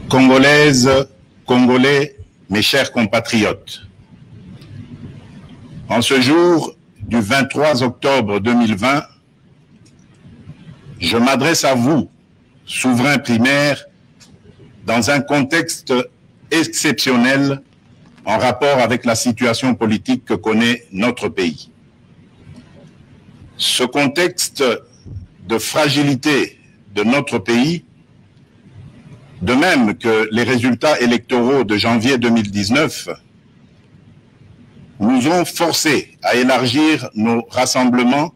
Congolaises, Congolais, mes chers compatriotes, en ce jour du 23 octobre 2020, je m'adresse à vous, souverains primaires, dans un contexte exceptionnel en rapport avec la situation politique que connaît notre pays. Ce contexte de fragilité de notre pays, de même que les résultats électoraux de janvier 2019, nous ont forcés à élargir nos rassemblements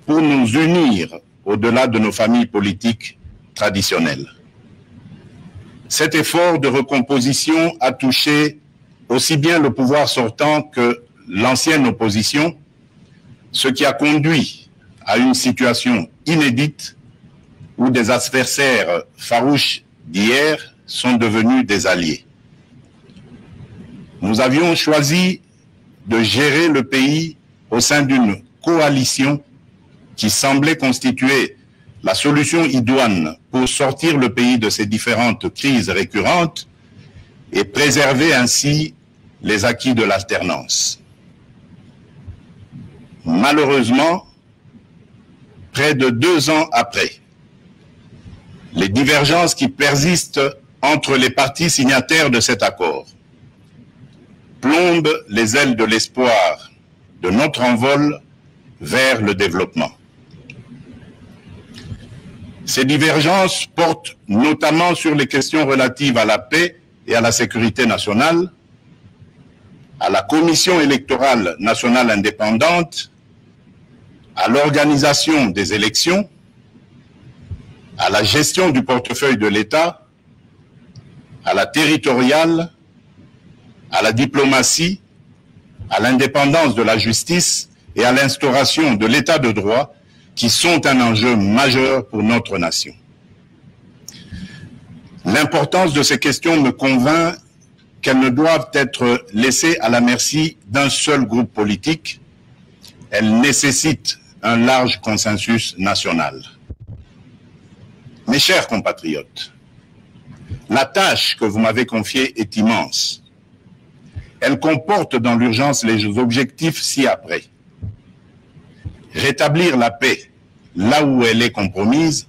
pour nous unir au-delà de nos familles politiques traditionnelles. Cet effort de recomposition a touché aussi bien le pouvoir sortant que l'ancienne opposition, ce qui a conduit à une situation inédite où des adversaires farouches d'hier sont devenus des alliés. Nous avions choisi de gérer le pays au sein d'une coalition qui semblait constituer la solution idoine pour sortir le pays de ces différentes crises récurrentes et préserver ainsi les acquis de l'alternance. Malheureusement, près de 2 ans après, les divergences qui persistent entre les parties signataires de cet accord plombent les ailes de l'espoir de notre envol vers le développement. Ces divergences portent notamment sur les questions relatives à la paix et à la sécurité nationale, à la Commission électorale nationale indépendante, à l'organisation des élections, à la gestion du portefeuille de l'État, à la territoriale, à la diplomatie, à l'indépendance de la justice et à l'instauration de l'État de droit qui sont un enjeu majeur pour notre nation. L'importance de ces questions me convainc qu'elles ne doivent être laissées à la merci d'un seul groupe politique. Elles nécessitent un large consensus national. Mes chers compatriotes, la tâche que vous m'avez confiée est immense. Elle comporte dans l'urgence les objectifs ci-après. Rétablir la paix là où elle est compromise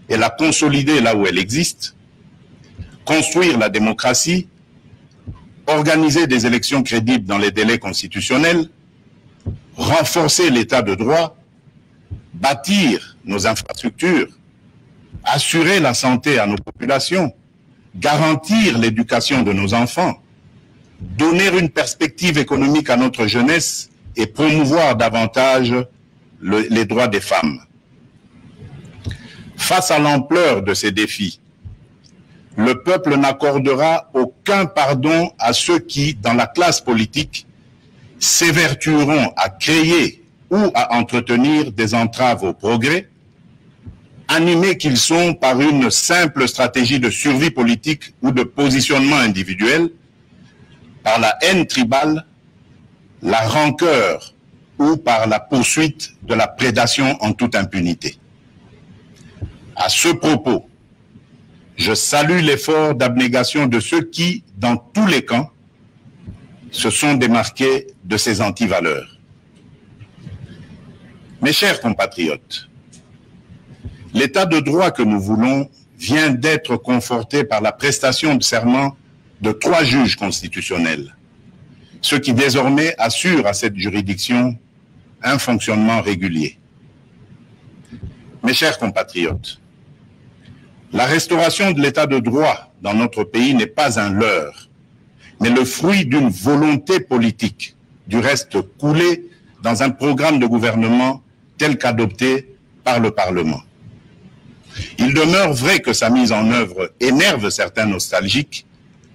et la consolider là où elle existe, construire la démocratie, organiser des élections crédibles dans les délais constitutionnels, renforcer l'état de droit, bâtir nos infrastructures, assurer la santé à nos populations, garantir l'éducation de nos enfants, donner une perspective économique à notre jeunesse et promouvoir davantage les droits des femmes. Face à l'ampleur de ces défis, le peuple n'accordera aucun pardon à ceux qui, dans la classe politique, s'évertueront à créer ou à entretenir des entraves au progrès, animés qu'ils sont par une simple stratégie de survie politique ou de positionnement individuel, par la haine tribale, la rancœur ou par la poursuite de la prédation en toute impunité. À ce propos, je salue l'effort d'abnégation de ceux qui, dans tous les camps, se sont démarqués de ces antivaleurs. Mes chers compatriotes, l'état de droit que nous voulons vient d'être conforté par la prestation de serment de 3 juges constitutionnels, ce qui désormais assure à cette juridiction un fonctionnement régulier. Mes chers compatriotes, la restauration de l'état de droit dans notre pays n'est pas un leurre, mais le fruit d'une volonté politique, du reste coulée dans un programme de gouvernement tel qu'adopté par le Parlement. Il demeure vrai que sa mise en œuvre énerve certains nostalgiques,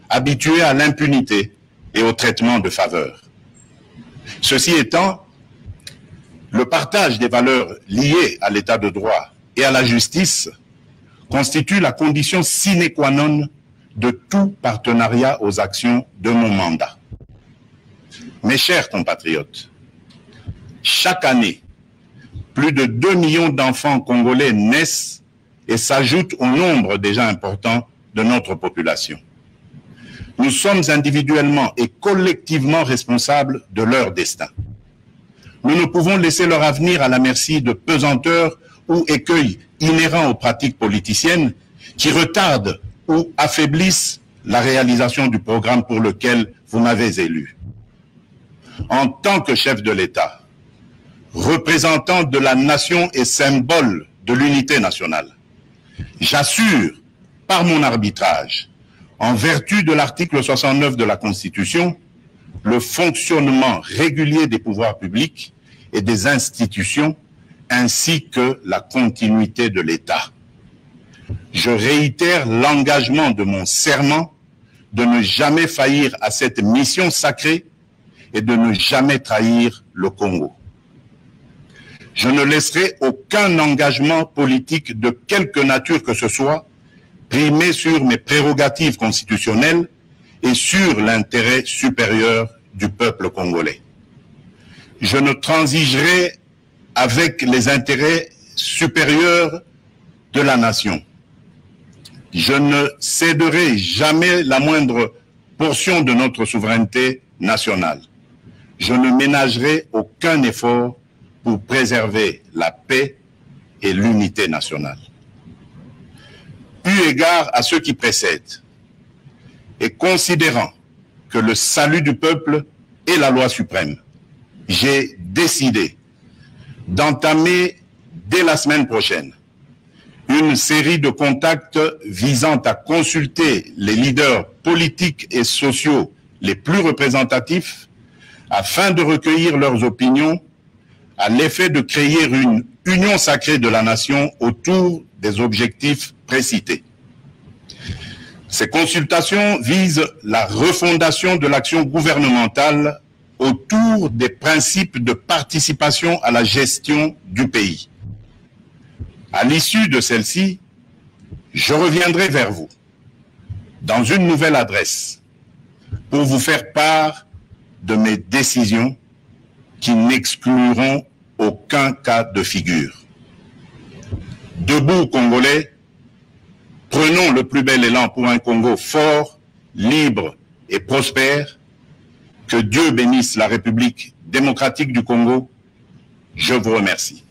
habitués à l'impunité et au traitement de faveur. Ceci étant, le partage des valeurs liées à l'état de droit et à la justice constitue la condition sine qua non de tout partenariat aux actions de mon mandat. Mes chers compatriotes, chaque année, plus de 2 millions d'enfants congolais naissent et s'ajoutent au nombre déjà important de notre population. Nous sommes individuellement et collectivement responsables de leur destin. Nous ne pouvons laisser leur avenir à la merci de pesanteurs ou écueils inhérents aux pratiques politiciennes qui retardent ou affaiblissent la réalisation du programme pour lequel vous m'avez élu. En tant que chef de l'État, représentant de la nation et symbole de l'unité nationale, j'assure par mon arbitrage, en vertu de l'article 69 de la Constitution, le fonctionnement régulier des pouvoirs publics et des institutions, ainsi que la continuité de l'État. Je réitère l'engagement de mon serment de ne jamais faillir à cette mission sacrée et de ne jamais trahir le Congo. Je ne laisserai aucun engagement politique de quelque nature que ce soit primer sur mes prérogatives constitutionnelles et sur l'intérêt supérieur du peuple congolais. Je ne transigerai avec les intérêts supérieurs de la nation. Je ne céderai jamais la moindre portion de notre souveraineté nationale. Je ne ménagerai aucun effort pour préserver la paix et l'unité nationale. Eu égard à ceux qui précèdent, et considérant que le salut du peuple est la loi suprême, j'ai décidé d'entamer dès la semaine prochaine une série de contacts visant à consulter les leaders politiques et sociaux les plus représentatifs afin de recueillir leurs opinions à l'effet de créer une union sacrée de la nation autour des objectifs précités. Ces consultations visent la refondation de l'action gouvernementale autour des principes de participation à la gestion du pays. À l'issue de celle-ci, je reviendrai vers vous dans une nouvelle adresse pour vous faire part de mes décisions qui n'excluront aucun cas de figure. Debout, Congolais, prenons le plus bel élan pour un Congo fort, libre et prospère. Que Dieu bénisse la République démocratique du Congo. Je vous remercie.